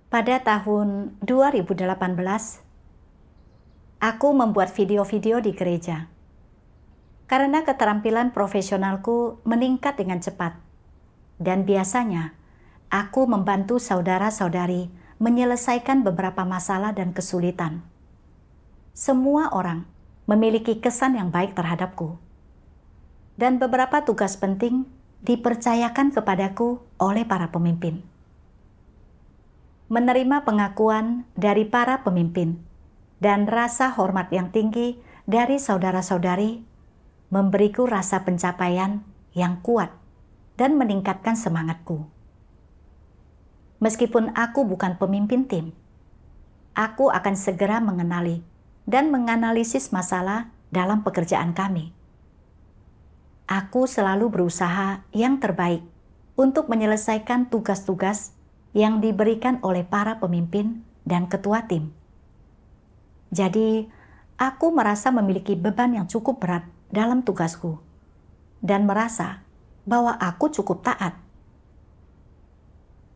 Pada tahun 2018, aku membuat video-video di gereja. Karena keterampilan profesionalku meningkat dengan cepat. Dan biasanya, aku membantu saudara-saudari menyelesaikan beberapa masalah dan kesulitan. Semua orang memiliki kesan yang baik terhadapku. Dan beberapa tugas penting dipercayakan kepadaku oleh para pemimpin. Menerima pengakuan dari para pemimpin dan rasa hormat yang tinggi dari saudara-saudari memberiku rasa pencapaian yang kuat dan meningkatkan semangatku. Meskipun aku bukan pemimpin tim, aku akan segera mengenali dan menganalisis masalah dalam pekerjaan kami. Aku selalu berusaha yang terbaik untuk menyelesaikan tugas-tugas yang diberikan oleh para pemimpin dan ketua tim. Jadi, aku merasa memiliki beban yang cukup berat dalam tugasku dan merasa bahwa aku cukup taat.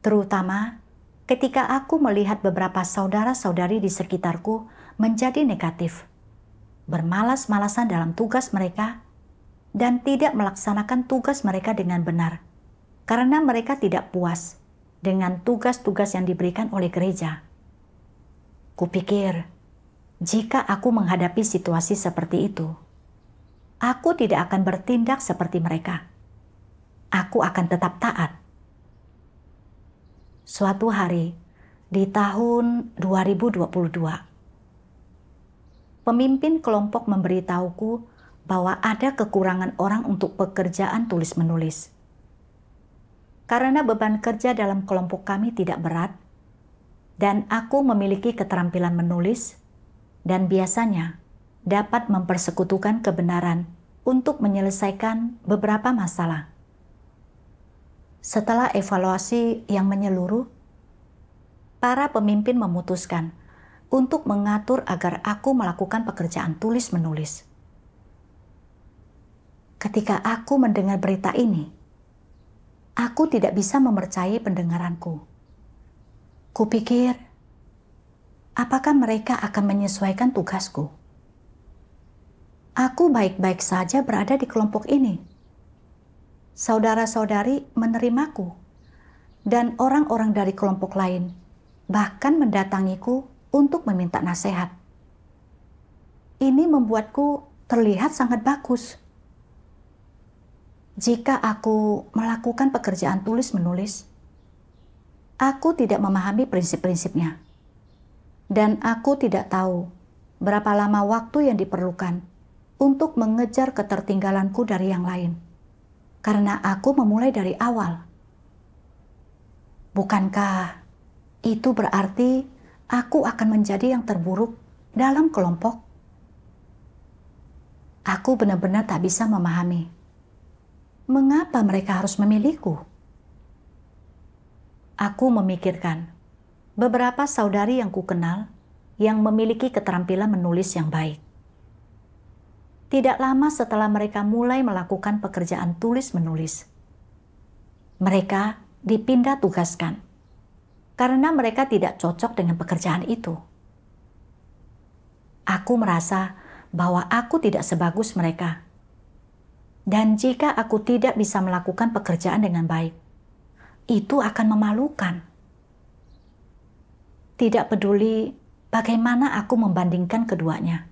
Terutama ketika aku melihat beberapa saudara-saudari di sekitarku menjadi negatif, bermalas-malasan dalam tugas mereka, dan tidak melaksanakan tugas mereka dengan benar karena mereka tidak puas dengan tugas-tugas yang diberikan oleh gereja. Kupikir, jika aku menghadapi situasi seperti itu, aku tidak akan bertindak seperti mereka. Aku akan tetap taat. Suatu hari, di tahun 2022, pemimpin kelompok memberitahuku bahwa ada kekurangan orang untuk pekerjaan tulis-menulis. Karena beban kerja dalam kelompok kami tidak berat, dan aku memiliki keterampilan menulis, dan biasanya dapat mempersekutukan kebenaran untuk menyelesaikan beberapa masalah. Setelah evaluasi yang menyeluruh, para pemimpin memutuskan untuk mengatur agar aku melakukan pekerjaan tulis-menulis. Ketika aku mendengar berita ini, aku tidak bisa mempercayai pendengaranku. Kupikir, apakah mereka akan menyesuaikan tugasku? Aku baik-baik saja berada di kelompok ini. Saudara-saudari menerimaku, dan orang-orang dari kelompok lain bahkan mendatangiku untuk meminta nasihat. Ini membuatku terlihat sangat bagus. Jika aku melakukan pekerjaan tulis-menulis, aku tidak memahami prinsip-prinsipnya. Dan aku tidak tahu berapa lama waktu yang diperlukan untuk mengejar ketertinggalanku dari yang lain. Karena aku memulai dari awal. Bukankah itu berarti aku akan menjadi yang terburuk dalam kelompok? Aku benar-benar tak bisa memahami mengapa mereka harus memilihku? Aku memikirkan beberapa saudari yang kukenal yang memiliki keterampilan menulis yang baik. Tidak lama setelah mereka mulai melakukan pekerjaan tulis-menulis, mereka dipindah tugaskan karena mereka tidak cocok dengan pekerjaan itu. Aku merasa bahwa aku tidak sebagus mereka. Dan jika aku tidak bisa melakukan pekerjaan dengan baik, itu akan memalukan. Tidak peduli bagaimana aku membandingkan keduanya.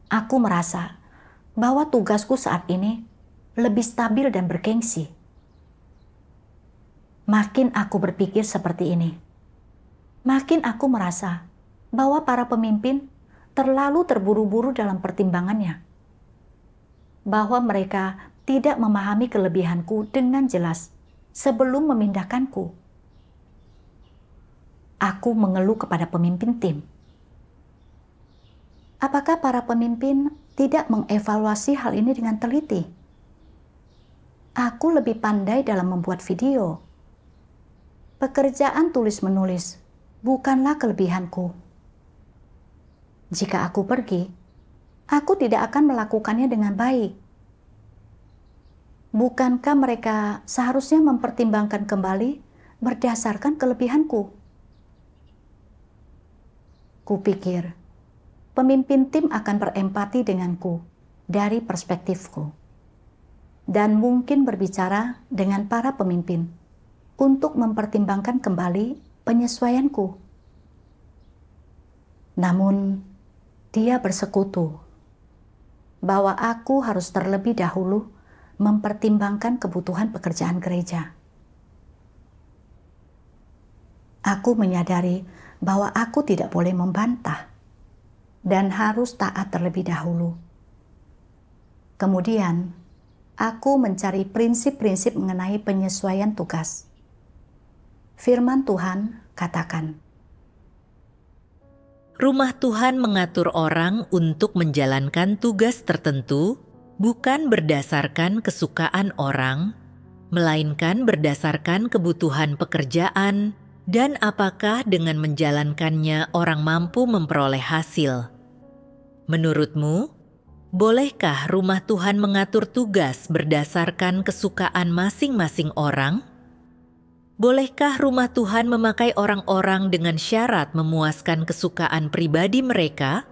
Aku merasa bahwa tugasku saat ini lebih stabil dan bergengsi. Makin aku berpikir seperti ini, makin aku merasa bahwa para pemimpin terlalu terburu-buru dalam pertimbangannya. Bahwa mereka tidak memahami kelebihanku dengan jelas sebelum memindahkanku. Aku mengeluh kepada pemimpin tim. Apakah para pemimpin tidak mengevaluasi hal ini dengan teliti? Aku lebih pandai dalam membuat video. Pekerjaan tulis-menulis bukanlah kelebihanku. Jika aku pergi, aku tidak akan melakukannya dengan baik. Bukankah mereka seharusnya mempertimbangkan kembali berdasarkan kelebihanku? Kupikir, pemimpin tim akan berempati denganku dari perspektifku, dan mungkin berbicara dengan para pemimpin untuk mempertimbangkan kembali penyesuaianku. Namun, dia bersekutu bahwa aku harus terlebih dahulu mempertimbangkan kebutuhan pekerjaan gereja. Aku menyadari bahwa aku tidak boleh membantah dan harus taat terlebih dahulu. Kemudian, aku mencari prinsip-prinsip mengenai penyesuaian tugas. Firman Tuhan katakan, Rumah Tuhan mengatur orang untuk menjalankan tugas tertentu, bukan berdasarkan kesukaan orang, melainkan berdasarkan kebutuhan pekerjaan, dan apakah dengan menjalankannya orang mampu memperoleh hasil. Menurutmu, bolehkah rumah Tuhan mengatur tugas berdasarkan kesukaan masing-masing orang? Bolehkah rumah Tuhan memakai orang-orang dengan syarat memuaskan kesukaan pribadi mereka?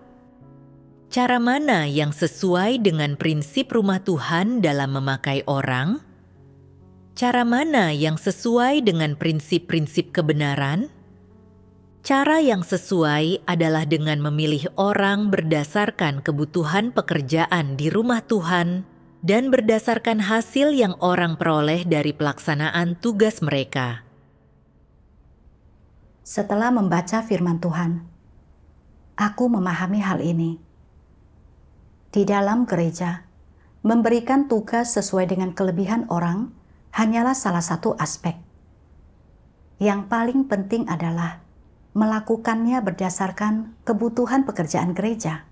Cara mana yang sesuai dengan prinsip rumah Tuhan dalam memakai orang? Cara mana yang sesuai dengan prinsip-prinsip kebenaran? Cara yang sesuai adalah dengan memilih orang berdasarkan kebutuhan pekerjaan di rumah Tuhan dan berdasarkan hasil yang orang peroleh dari pelaksanaan tugas mereka. setelah membaca firman Tuhan, aku memahami hal ini. Di dalam gereja, memberikan tugas sesuai dengan kelebihan orang hanyalah salah satu aspek. Yang paling penting adalah melakukannya berdasarkan kebutuhan pekerjaan gereja.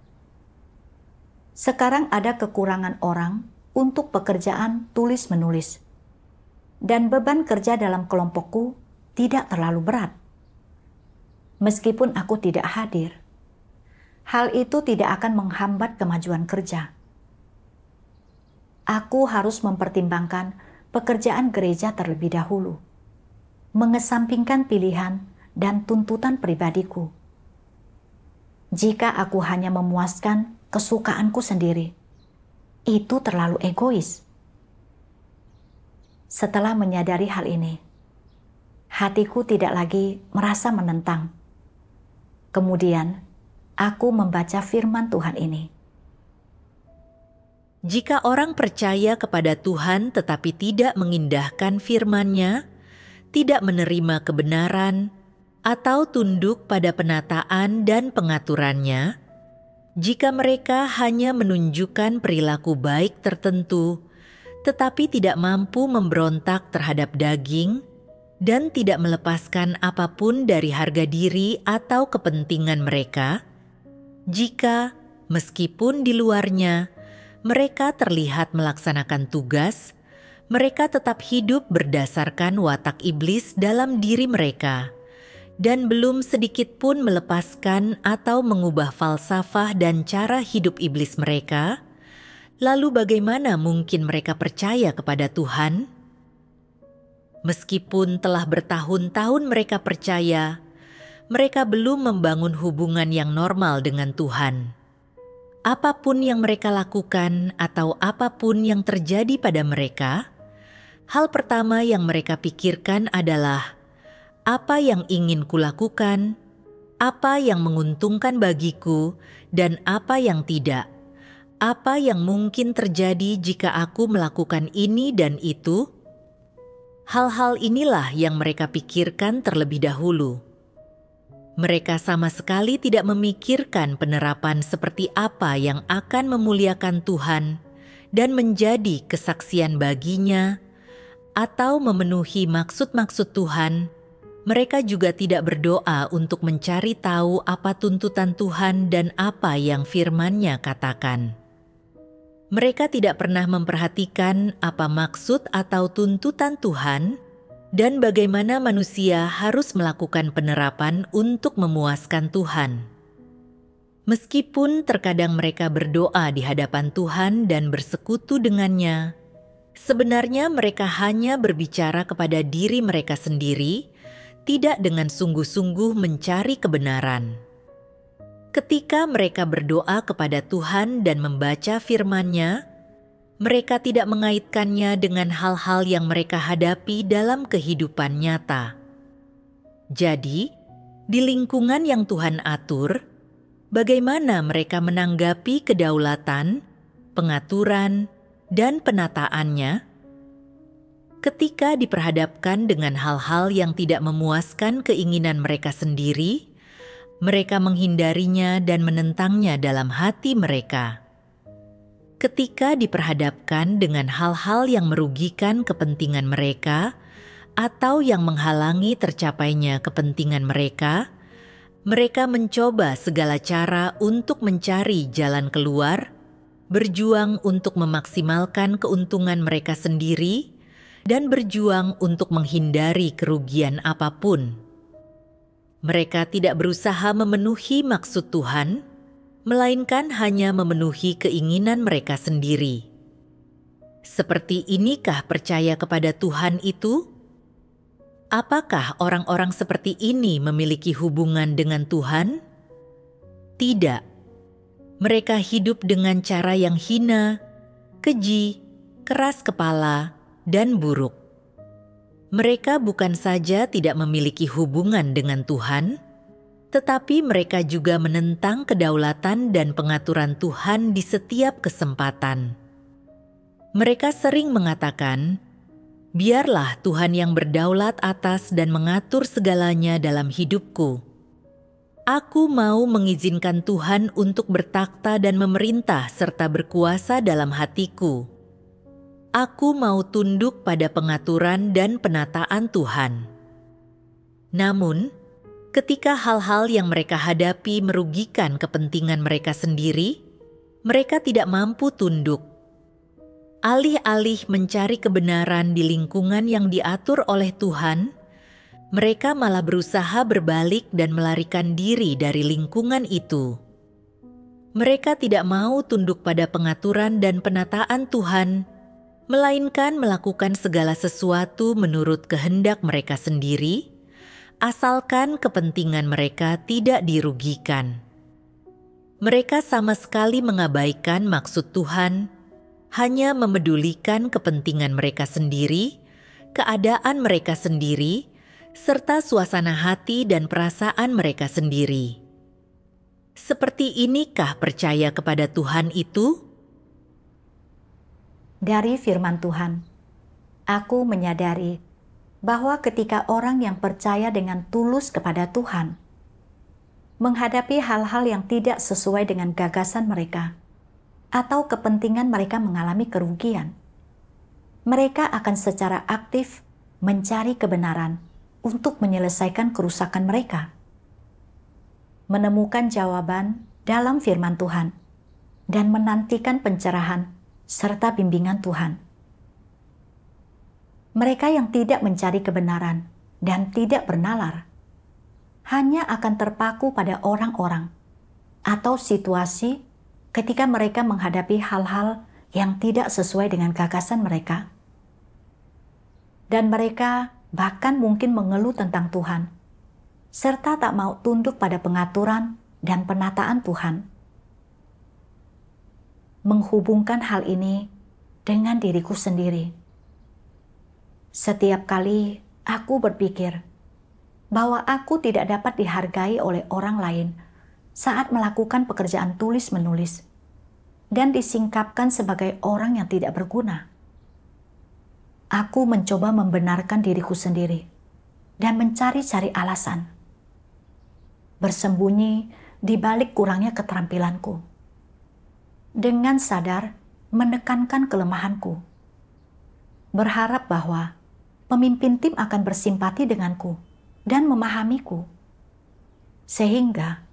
Sekarang ada kekurangan orang untuk pekerjaan tulis-menulis, dan beban kerja dalam kelompokku tidak terlalu berat. Meskipun aku tidak hadir, hal itu tidak akan menghambat kemajuan kerja. Aku harus mempertimbangkan pekerjaan gereja terlebih dahulu, mengesampingkan pilihan dan tuntutan pribadiku. Jika aku hanya memuaskan kesukaanku sendiri, itu terlalu egois. Setelah menyadari hal ini, hatiku tidak lagi merasa menentang. Kemudian, aku membaca firman Tuhan ini. Jika orang percaya kepada Tuhan tetapi tidak mengindahkan firman-Nya, tidak menerima kebenaran, atau tunduk pada penataan dan pengaturannya, jika mereka hanya menunjukkan perilaku baik tertentu, tetapi tidak mampu memberontak terhadap daging, dan tidak melepaskan apapun dari harga diri atau kepentingan mereka, jika, meskipun di luarnya, mereka terlihat melaksanakan tugas, mereka tetap hidup berdasarkan watak iblis dalam diri mereka, dan belum sedikit pun melepaskan atau mengubah falsafah dan cara hidup iblis mereka, lalu bagaimana mungkin mereka percaya kepada Tuhan? Meskipun telah bertahun-tahun mereka percaya, mereka belum membangun hubungan yang normal dengan Tuhan. Apapun yang mereka lakukan atau apapun yang terjadi pada mereka, hal pertama yang mereka pikirkan adalah, apa yang ingin kulakukan, apa yang menguntungkan bagiku, dan apa yang tidak. Apa yang mungkin terjadi jika aku melakukan ini dan itu? Hal-hal inilah yang mereka pikirkan terlebih dahulu. Mereka sama sekali tidak memikirkan penerapan seperti apa yang akan memuliakan Tuhan dan menjadi kesaksian baginya, atau memenuhi maksud-maksud Tuhan. Mereka juga tidak berdoa untuk mencari tahu apa tuntutan Tuhan dan apa yang firman-Nya katakan. Mereka tidak pernah memperhatikan apa maksud atau tuntutan Tuhan dan bagaimana manusia harus melakukan penerapan untuk memuaskan Tuhan. Meskipun terkadang mereka berdoa di hadapan Tuhan dan bersekutu dengannya, sebenarnya mereka hanya berbicara kepada diri mereka sendiri, tidak dengan sungguh-sungguh mencari kebenaran. Ketika mereka berdoa kepada Tuhan dan membaca firman-Nya, mereka tidak mengaitkannya dengan hal-hal yang mereka hadapi dalam kehidupan nyata. Jadi, di lingkungan yang Tuhan atur, bagaimana mereka menanggapi kedaulatan, pengaturan, dan penataannya? Ketika diperhadapkan dengan hal-hal yang tidak memuaskan keinginan mereka sendiri, mereka menghindarinya dan menentangnya dalam hati mereka. Ketika diperhadapkan dengan hal-hal yang merugikan kepentingan mereka atau yang menghalangi tercapainya kepentingan mereka, mereka mencoba segala cara untuk mencari jalan keluar, berjuang untuk memaksimalkan keuntungan mereka sendiri, dan berjuang untuk menghindari kerugian apapun. Mereka tidak berusaha memenuhi maksud Tuhan, melainkan hanya memenuhi keinginan mereka sendiri. Seperti inikah percaya kepada Tuhan itu? Apakah orang-orang seperti ini memiliki hubungan dengan Tuhan? Tidak. Mereka hidup dengan cara yang hina, keji, keras kepala, dan buruk. Mereka bukan saja tidak memiliki hubungan dengan Tuhan, tetapi mereka juga menentang kedaulatan dan pengaturan Tuhan di setiap kesempatan. Mereka sering mengatakan, "Biarlah Tuhan yang berdaulat atas dan mengatur segalanya dalam hidupku. Aku mau mengizinkan Tuhan untuk bertakhta dan memerintah serta berkuasa dalam hatiku. Aku mau tunduk pada pengaturan dan penataan Tuhan." Namun, ketika hal-hal yang mereka hadapi merugikan kepentingan mereka sendiri, mereka tidak mampu tunduk. Alih-alih mencari kebenaran di lingkungan yang diatur oleh Tuhan, mereka malah berusaha berbalik dan melarikan diri dari lingkungan itu. Mereka tidak mau tunduk pada pengaturan dan penataan Tuhan, melainkan melakukan segala sesuatu menurut kehendak mereka sendiri, asalkan kepentingan mereka tidak dirugikan. Mereka sama sekali mengabaikan maksud Tuhan, hanya memedulikan kepentingan mereka sendiri, keadaan mereka sendiri, serta suasana hati dan perasaan mereka sendiri. Seperti inikah percaya kepada Tuhan itu? Dari firman Tuhan, aku menyadari bahwa ketika orang yang percaya dengan tulus kepada Tuhan menghadapi hal-hal yang tidak sesuai dengan gagasan mereka atau kepentingan mereka mengalami kerugian, mereka akan secara aktif mencari kebenaran untuk menyelesaikan kerusakan mereka, menemukan jawaban dalam firman Tuhan, dan menantikan pencerahan serta bimbingan Tuhan. Mereka yang tidak mencari kebenaran dan tidak bernalar hanya akan terpaku pada orang-orang atau situasi ketika mereka menghadapi hal-hal yang tidak sesuai dengan gagasan mereka. Dan mereka bahkan mungkin mengeluh tentang Tuhan, serta tak mau tunduk pada pengaturan dan penataan Tuhan. Menghubungkan hal ini dengan diriku sendiri. Setiap kali aku berpikir bahwa aku tidak dapat dihargai oleh orang lain saat melakukan pekerjaan tulis-menulis dan disingkapkan sebagai orang yang tidak berguna, aku mencoba membenarkan diriku sendiri dan mencari-cari alasan, bersembunyi di balik kurangnya keterampilanku, dengan sadar menekankan kelemahanku, berharap bahwa pemimpin tim akan bersimpati denganku dan memahamiku, sehingga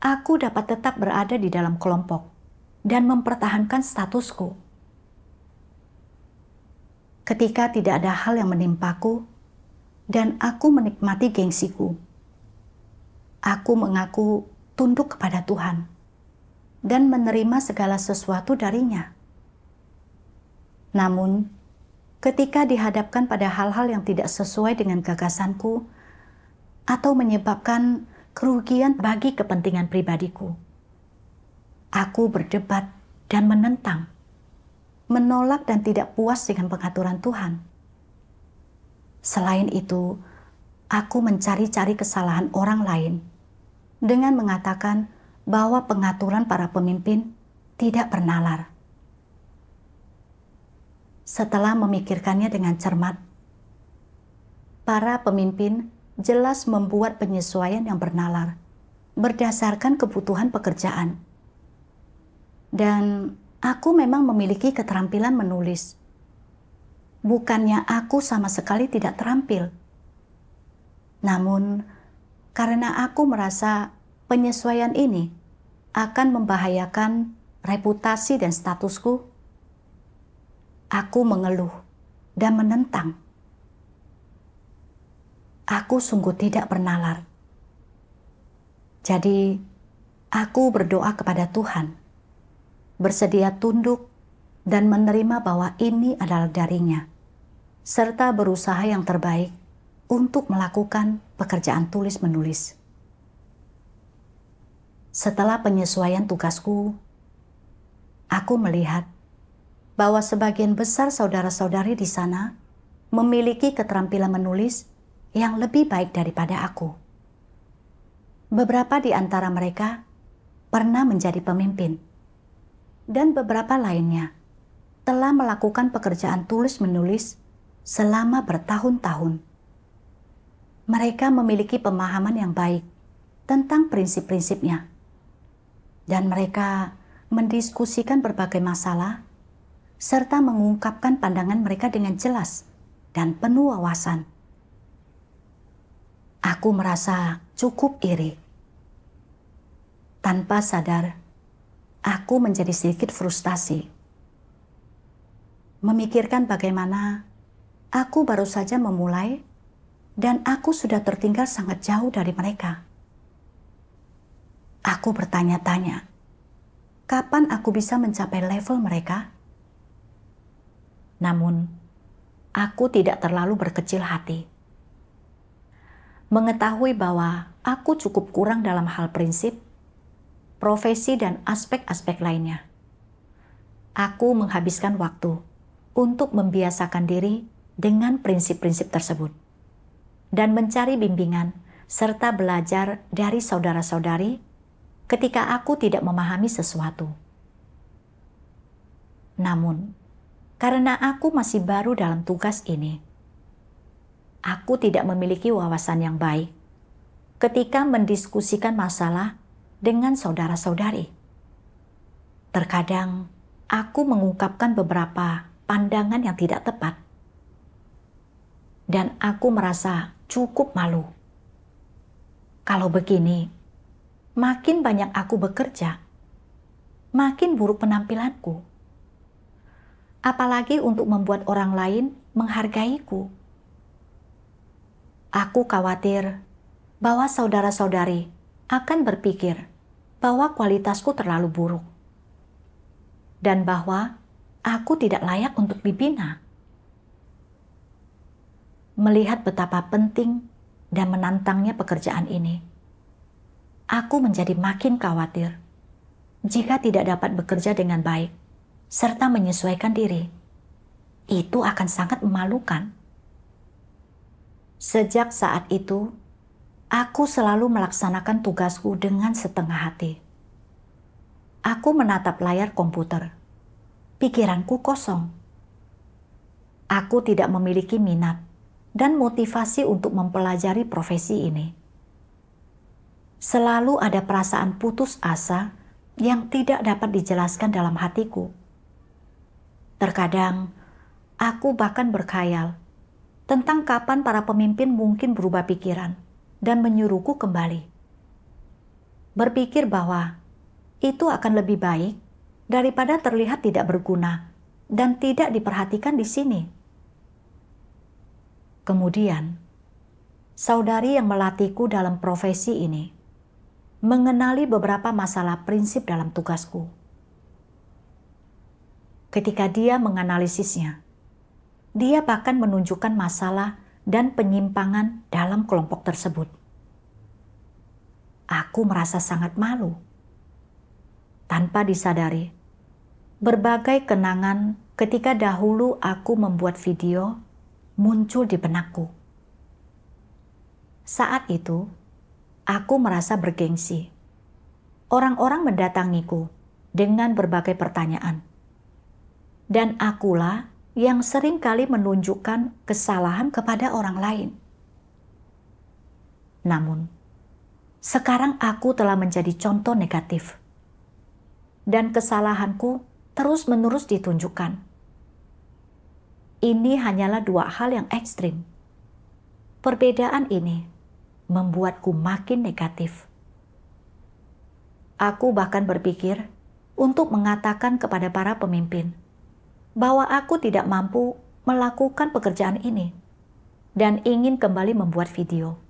aku dapat tetap berada di dalam kelompok dan mempertahankan statusku. Ketika tidak ada hal yang menimpaku dan aku menikmati gengsiku, aku mengaku tunduk kepada Tuhan dan menerima segala sesuatu darinya. Namun, ketika dihadapkan pada hal-hal yang tidak sesuai dengan gagasanku atau menyebabkan kerugian bagi kepentingan pribadiku. Aku berdebat dan menentang, menolak dan tidak puas dengan pengaturan Tuhan. Selain itu, aku mencari-cari kesalahan orang lain dengan mengatakan bahwa pengaturan para pemimpin tidak bernalar. Setelah memikirkannya dengan cermat, para pemimpin jelas membuat penyesuaian yang bernalar berdasarkan kebutuhan pekerjaan. Dan aku memang memiliki keterampilan menulis. Bukannya aku sama sekali tidak terampil. Namun, karena aku merasa penyesuaian ini akan membahayakan reputasi dan statusku, aku mengeluh dan menentang. Aku sungguh tidak bernalar. Jadi, aku berdoa kepada Tuhan, bersedia tunduk dan menerima bahwa ini adalah darinya, serta berusaha yang terbaik untuk melakukan pekerjaan tulis-menulis. Setelah penyesuaian tugasku, aku melihat bahwa sebagian besar saudara-saudari di sana memiliki keterampilan menulis yang lebih baik daripada aku. Beberapa di antara mereka pernah menjadi pemimpin, dan beberapa lainnya telah melakukan pekerjaan tulis-menulis selama bertahun-tahun. Mereka memiliki pemahaman yang baik tentang prinsip-prinsipnya, dan mereka mendiskusikan berbagai masalah serta mengungkapkan pandangan mereka dengan jelas dan penuh wawasan. Aku merasa cukup iri. Tanpa sadar, aku menjadi sedikit frustasi. Memikirkan bagaimana aku baru saja memulai dan aku sudah tertinggal sangat jauh dari mereka. Aku bertanya-tanya, kapan aku bisa mencapai level mereka? Namun, aku tidak terlalu berkecil hati. Mengetahui bahwa aku cukup kurang dalam hal prinsip, profesi, dan aspek-aspek lainnya. Aku menghabiskan waktu untuk membiasakan diri dengan prinsip-prinsip tersebut dan mencari bimbingan serta belajar dari saudara-saudari ketika aku tidak memahami sesuatu. Namun, karena aku masih baru dalam tugas ini, aku tidak memiliki wawasan yang baik ketika mendiskusikan masalah dengan saudara-saudari. Terkadang aku mengungkapkan beberapa pandangan yang tidak tepat, dan aku merasa cukup malu. Kalau begini, makin banyak aku bekerja, makin buruk penampilanku. Apalagi untuk membuat orang lain menghargaiku. Aku khawatir bahwa saudara-saudari akan berpikir bahwa kualitasku terlalu buruk dan bahwa aku tidak layak untuk dibina. Melihat betapa penting dan menantangnya pekerjaan ini, aku menjadi makin khawatir jika tidak dapat bekerja dengan baik serta menyesuaikan diri. Itu akan sangat memalukan. Sejak saat itu, aku selalu melaksanakan tugasku dengan setengah hati. Aku menatap layar komputer. Pikiranku kosong. Aku tidak memiliki minat dan motivasi untuk mempelajari profesi ini. Selalu ada perasaan putus asa yang tidak dapat dijelaskan dalam hatiku. Terkadang, aku bahkan berkhayal tentang kapan para pemimpin mungkin berubah pikiran dan menyuruhku kembali. Berpikir bahwa itu akan lebih baik daripada terlihat tidak berguna dan tidak diperhatikan di sini. Kemudian, saudari yang melatihku dalam profesi ini mengenali beberapa masalah prinsip dalam tugasku. Ketika dia menganalisisnya, dia bahkan menunjukkan masalah dan penyimpangan dalam kelompok tersebut. aku merasa sangat malu. Tanpa disadari, berbagai kenangan ketika dahulu aku membuat video muncul di benakku. Saat itu, aku merasa bergengsi. Orang-orang mendatangiku dengan berbagai pertanyaan. Dan akulah yang sering kali menunjukkan kesalahan kepada orang lain. Namun, sekarang aku telah menjadi contoh negatif. Dan kesalahanku terus-menerus ditunjukkan. Ini hanyalah dua hal yang ekstrim. Perbedaan ini membuatku makin negatif. Aku bahkan berpikir untuk mengatakan kepada para pemimpin bahwa aku tidak mampu melakukan pekerjaan ini dan ingin kembali membuat video.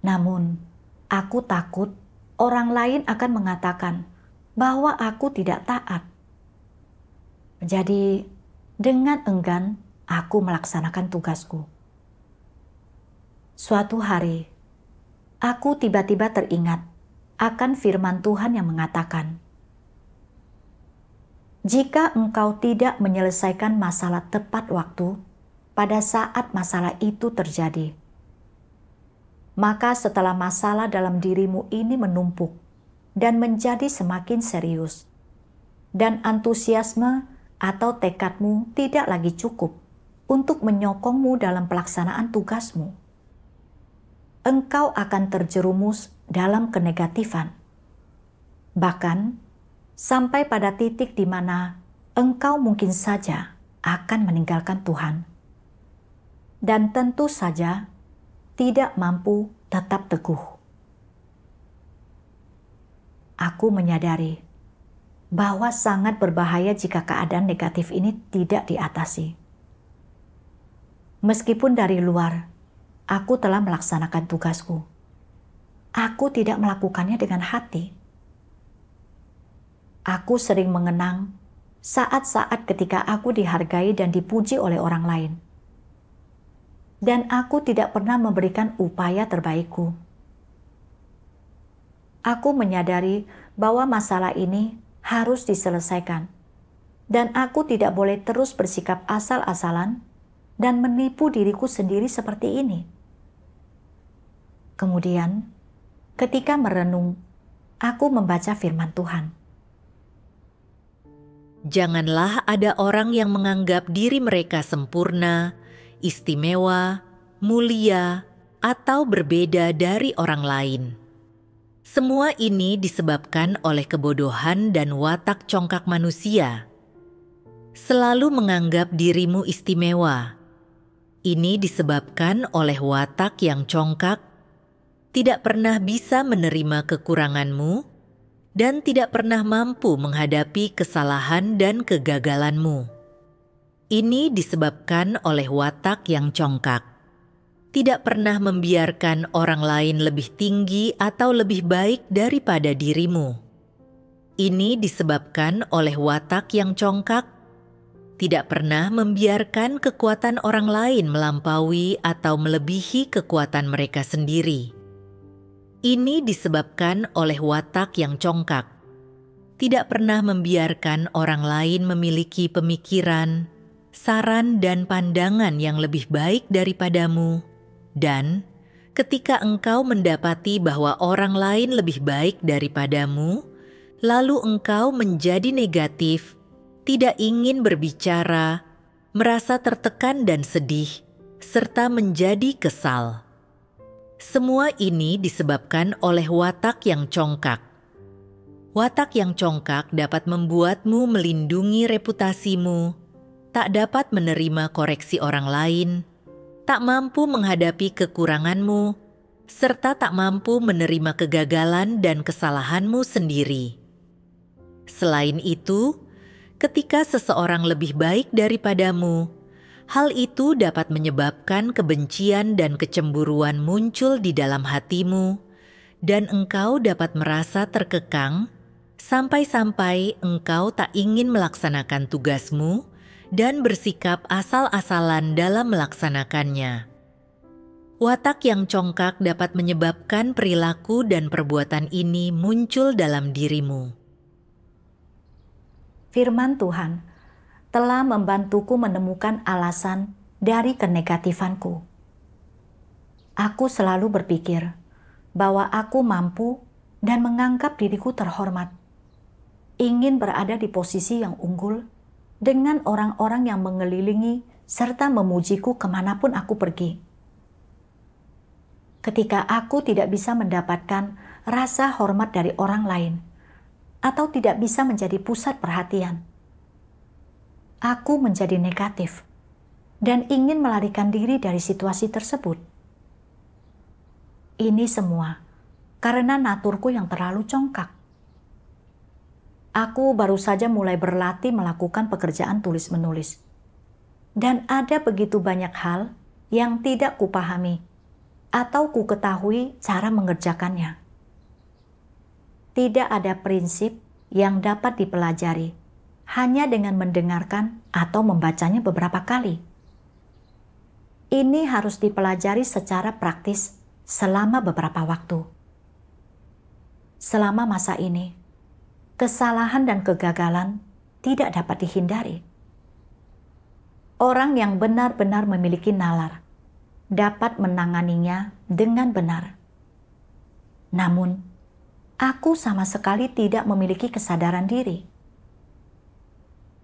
Namun, aku takut orang lain akan mengatakan bahwa aku tidak taat. Jadi, dengan enggan, aku melaksanakan tugasku. Suatu hari, aku tiba-tiba teringat akan firman Tuhan yang mengatakan, "Jika engkau tidak menyelesaikan masalah tepat waktu pada saat masalah itu terjadi, maka setelah masalah dalam dirimu ini menumpuk dan menjadi semakin serius, dan antusiasme atau tekadmu tidak lagi cukup untuk menyokongmu dalam pelaksanaan tugasmu, engkau akan terjerumus dalam kenegatifan. Bahkan, sampai pada titik di mana engkau mungkin saja akan meninggalkan Tuhan. Dan tentu saja tidak mampu tetap teguh." Aku menyadari bahwa sangat berbahaya jika keadaan negatif ini tidak diatasi. Meskipun dari luar, aku telah melaksanakan tugasku. Aku tidak melakukannya dengan hati. Aku sering mengenang saat-saat ketika aku dihargai dan dipuji oleh orang lain. Dan aku tidak pernah memberikan upaya terbaikku. Aku menyadari bahwa masalah ini harus diselesaikan. Dan aku tidak boleh terus bersikap asal-asalan dan menipu diriku sendiri seperti ini. Kemudian, ketika merenung, aku membaca firman Tuhan. Janganlah ada orang yang menganggap diri mereka sempurna, istimewa, mulia, atau berbeda dari orang lain. Semua ini disebabkan oleh kebodohan dan watak congkak manusia. Selalu menganggap dirimu istimewa. Ini disebabkan oleh watak yang congkak, tidak pernah bisa menerima kekuranganmu, dan tidak pernah mampu menghadapi kesalahan dan kegagalanmu. Ini disebabkan oleh watak yang congkak. Tidak pernah membiarkan orang lain lebih tinggi atau lebih baik daripada dirimu. Ini disebabkan oleh watak yang congkak. Tidak pernah membiarkan kekuatan orang lain melampaui atau melebihi kekuatan mereka sendiri. Ini disebabkan oleh watak yang congkak. Tidak pernah membiarkan orang lain memiliki pemikiran, saran dan pandangan yang lebih baik daripadamu. Dan ketika engkau mendapati bahwa orang lain lebih baik daripadamu, lalu engkau menjadi negatif, tidak ingin berbicara, merasa tertekan dan sedih, serta menjadi kesal. Semua ini disebabkan oleh watak yang congkak. Watak yang congkak dapat membuatmu melindungi reputasimu, tak dapat menerima koreksi orang lain, tak mampu menghadapi kekuranganmu, serta tak mampu menerima kegagalan dan kesalahanmu sendiri. Selain itu, ketika seseorang lebih baik daripadamu, hal itu dapat menyebabkan kebencian dan kecemburuan muncul di dalam hatimu, dan engkau dapat merasa terkekang, sampai-sampai engkau tak ingin melaksanakan tugasmu, dan bersikap asal-asalan dalam melaksanakannya. Watak yang congkak dapat menyebabkan perilaku dan perbuatan ini muncul dalam dirimu. Firman Tuhan telah membantuku menemukan alasan dari kenegatifanku. Aku selalu berpikir bahwa aku mampu dan menganggap diriku terhormat, ingin berada di posisi yang unggul dengan orang-orang yang mengelilingi serta memujiku kemanapun aku pergi. Ketika aku tidak bisa mendapatkan rasa hormat dari orang lain atau tidak bisa menjadi pusat perhatian, aku menjadi negatif dan ingin melarikan diri dari situasi tersebut. Ini semua karena naturku yang terlalu congkak. Aku baru saja mulai berlatih melakukan pekerjaan tulis-menulis. Dan ada begitu banyak hal yang tidak kupahami atau ku ketahui cara mengerjakannya. Tidak ada prinsip yang dapat dipelajari hanya dengan mendengarkan atau membacanya beberapa kali. Ini harus dipelajari secara praktis selama beberapa waktu. Selama masa ini, kesalahan dan kegagalan tidak dapat dihindari. Orang yang benar-benar memiliki nalar dapat menanganinya dengan benar. Namun, aku sama sekali tidak memiliki kesadaran diri.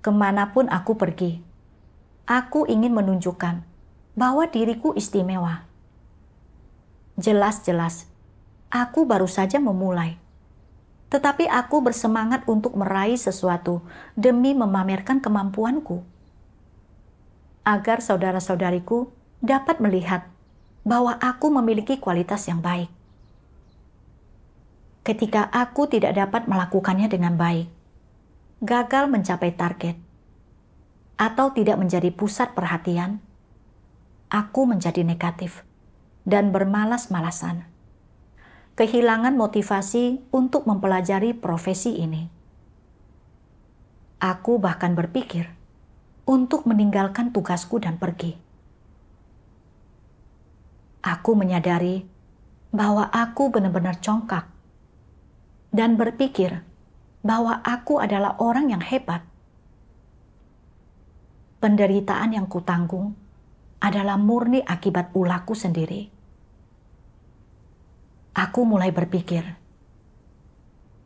Kemanapun aku pergi, aku ingin menunjukkan bahwa diriku istimewa. Jelas-jelas, aku baru saja memulai. Tetapi aku bersemangat untuk meraih sesuatu demi memamerkan kemampuanku. Agar saudara-saudariku dapat melihat bahwa aku memiliki kualitas yang baik. Ketika aku tidak dapat melakukannya dengan baik, gagal mencapai target, atau tidak menjadi pusat perhatian, aku menjadi negatif dan bermalas-malasan. Kehilangan motivasi untuk mempelajari profesi ini. Aku bahkan berpikir untuk meninggalkan tugasku dan pergi. Aku menyadari bahwa aku benar-benar congkak dan berpikir bahwa aku adalah orang yang hebat. Penderitaan yang kutanggung adalah murni akibat ulahku sendiri. Aku mulai berpikir,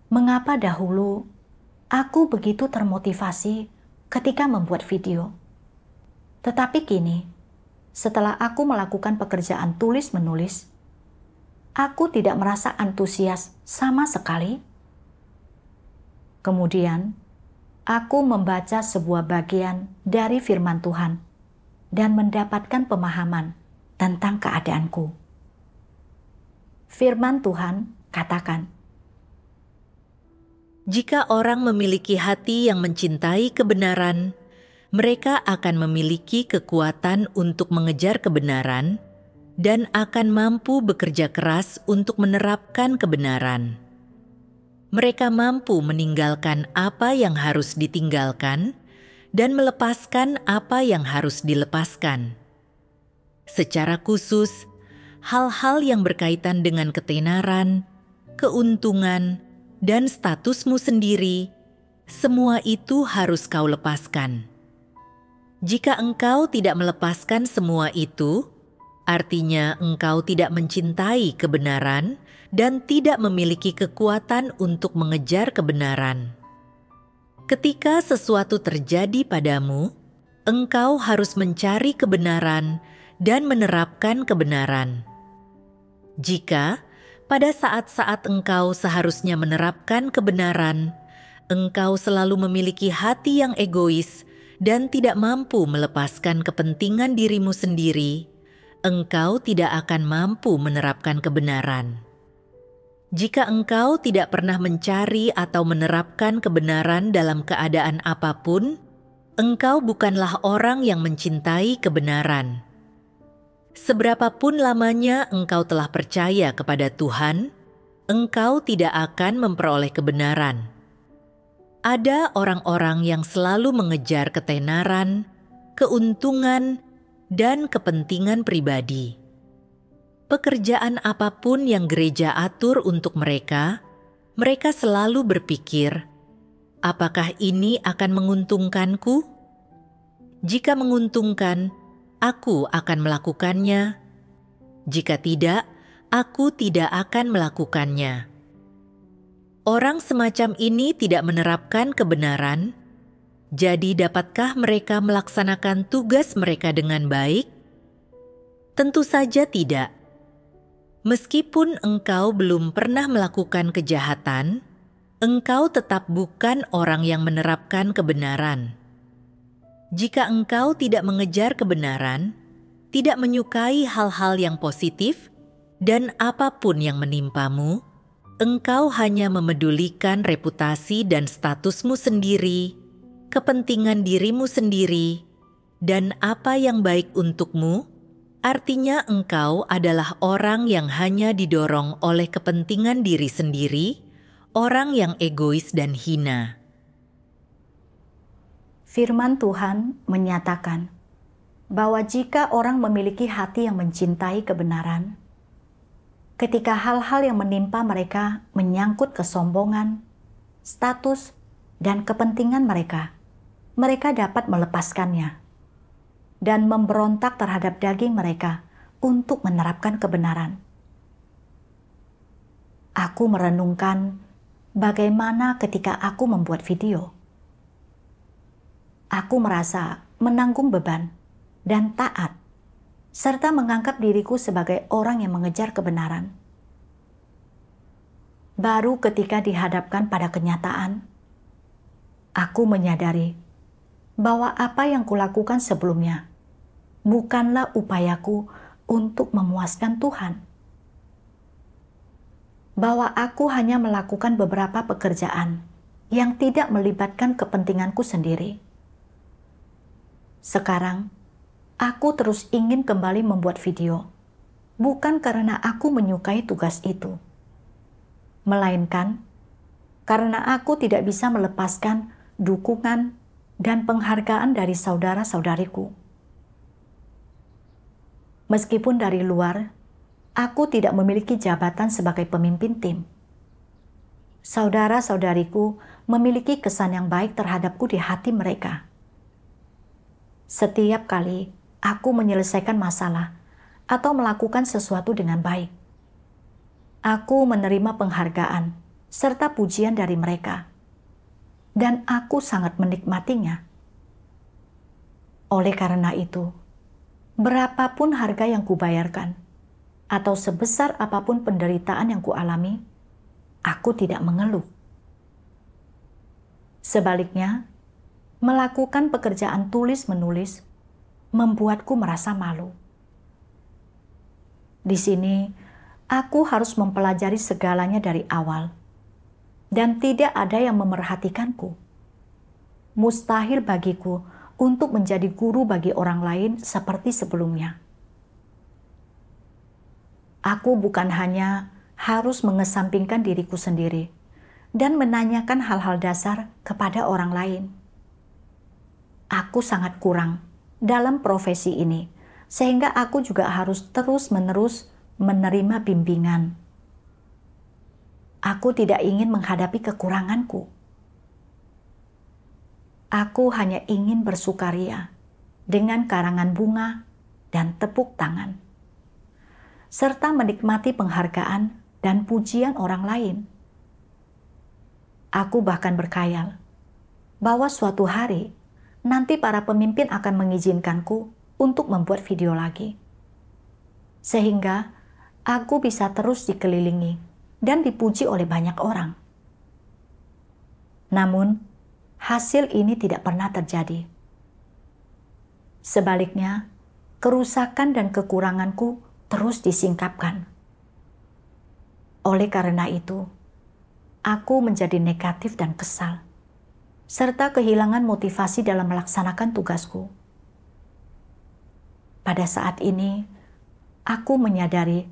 mengapa dahulu aku begitu termotivasi ketika membuat video? Tetapi kini, setelah aku melakukan pekerjaan tulis-menulis, aku tidak merasa antusias sama sekali. Kemudian, aku membaca sebuah bagian dari firman Tuhan dan mendapatkan pemahaman tentang keadaanku. Firman Tuhan katakan, jika orang memiliki hati yang mencintai kebenaran, mereka akan memiliki kekuatan untuk mengejar kebenaran dan akan mampu bekerja keras untuk menerapkan kebenaran. Mereka mampu meninggalkan apa yang harus ditinggalkan dan melepaskan apa yang harus dilepaskan. Secara khusus, hal-hal yang berkaitan dengan ketenaran, keuntungan, dan statusmu sendiri, semua itu harus kau lepaskan. Jika engkau tidak melepaskan semua itu, artinya engkau tidak mencintai kebenaran dan tidak memiliki kekuatan untuk mengejar kebenaran. Ketika sesuatu terjadi padamu, engkau harus mencari kebenaran dan menerapkan kebenaran. Jika pada saat-saat engkau seharusnya menerapkan kebenaran, engkau selalu memiliki hati yang egois dan tidak mampu melepaskan kepentingan dirimu sendiri, engkau tidak akan mampu menerapkan kebenaran. Jika engkau tidak pernah mencari atau menerapkan kebenaran dalam keadaan apapun, engkau bukanlah orang yang mencintai kebenaran. Seberapapun lamanya engkau telah percaya kepada Tuhan, engkau tidak akan memperoleh kebenaran. Ada orang-orang yang selalu mengejar ketenaran, keuntungan, dan kepentingan pribadi. Pekerjaan apapun yang gereja atur untuk mereka, mereka selalu berpikir, apakah ini akan menguntungkanku? Jika menguntungkan, aku akan melakukannya. Jika tidak, aku tidak akan melakukannya. Orang semacam ini tidak menerapkan kebenaran. Jadi dapatkah mereka melaksanakan tugas mereka dengan baik? Tentu saja tidak. Meskipun engkau belum pernah melakukan kejahatan, engkau tetap bukan orang yang menerapkan kebenaran. Jika engkau tidak mengejar kebenaran, tidak menyukai hal-hal yang positif, dan apapun yang menimpamu, engkau hanya memedulikan reputasi dan statusmu sendiri, kepentingan dirimu sendiri, dan apa yang baik untukmu, artinya engkau adalah orang yang hanya didorong oleh kepentingan diri sendiri, orang yang egois dan hina. Firman Tuhan menyatakan bahwa jika orang memiliki hati yang mencintai kebenaran, ketika hal-hal yang menimpa mereka menyangkut kesombongan, status, dan kepentingan mereka, mereka dapat melepaskannya dan memberontak terhadap daging mereka untuk menerapkan kebenaran. Aku merenungkan bagaimana ketika aku membuat video. Aku merasa menanggung beban dan taat, serta menganggap diriku sebagai orang yang mengejar kebenaran. Baru ketika dihadapkan pada kenyataan, aku menyadari bahwa apa yang kulakukan sebelumnya bukanlah upayaku untuk memuaskan Tuhan. Bahwa aku hanya melakukan beberapa pekerjaan yang tidak melibatkan kepentinganku sendiri. Sekarang, aku terus ingin kembali membuat video, bukan karena aku menyukai tugas itu, melainkan karena aku tidak bisa melepaskan dukungan dan penghargaan dari saudara-saudariku. Meskipun dari luar, aku tidak memiliki jabatan sebagai pemimpin tim. Saudara-saudariku memiliki kesan yang baik terhadapku di hati mereka. Setiap kali aku menyelesaikan masalah atau melakukan sesuatu dengan baik, aku menerima penghargaan serta pujian dari mereka, dan aku sangat menikmatinya. Oleh karena itu, berapapun harga yang kubayarkan, atau sebesar apapun penderitaan yang kualami, aku tidak mengeluh. Sebaliknya, melakukan pekerjaan tulis-menulis membuatku merasa malu. Di sini, aku harus mempelajari segalanya dari awal, dan tidak ada yang memerhatikanku. Mustahil bagiku untuk menjadi guru bagi orang lain seperti sebelumnya. Aku bukan hanya harus mengesampingkan diriku sendiri dan menanyakan hal-hal dasar kepada orang lain. Aku sangat kurang dalam profesi ini, sehingga aku juga harus terus-menerus menerima bimbingan. Aku tidak ingin menghadapi kekuranganku. Aku hanya ingin bersukaria dengan karangan bunga dan tepuk tangan, serta menikmati penghargaan dan pujian orang lain. Aku bahkan berkhayal bahwa suatu hari nanti para pemimpin akan mengizinkanku untuk membuat video lagi, sehingga aku bisa terus dikelilingi dan dipuji oleh banyak orang. Namun, hasil ini tidak pernah terjadi. Sebaliknya, kerusakan dan kekuranganku terus disingkapkan. Oleh karena itu, aku menjadi negatif dan kesal, serta kehilangan motivasi dalam melaksanakan tugasku. Pada saat ini, aku menyadari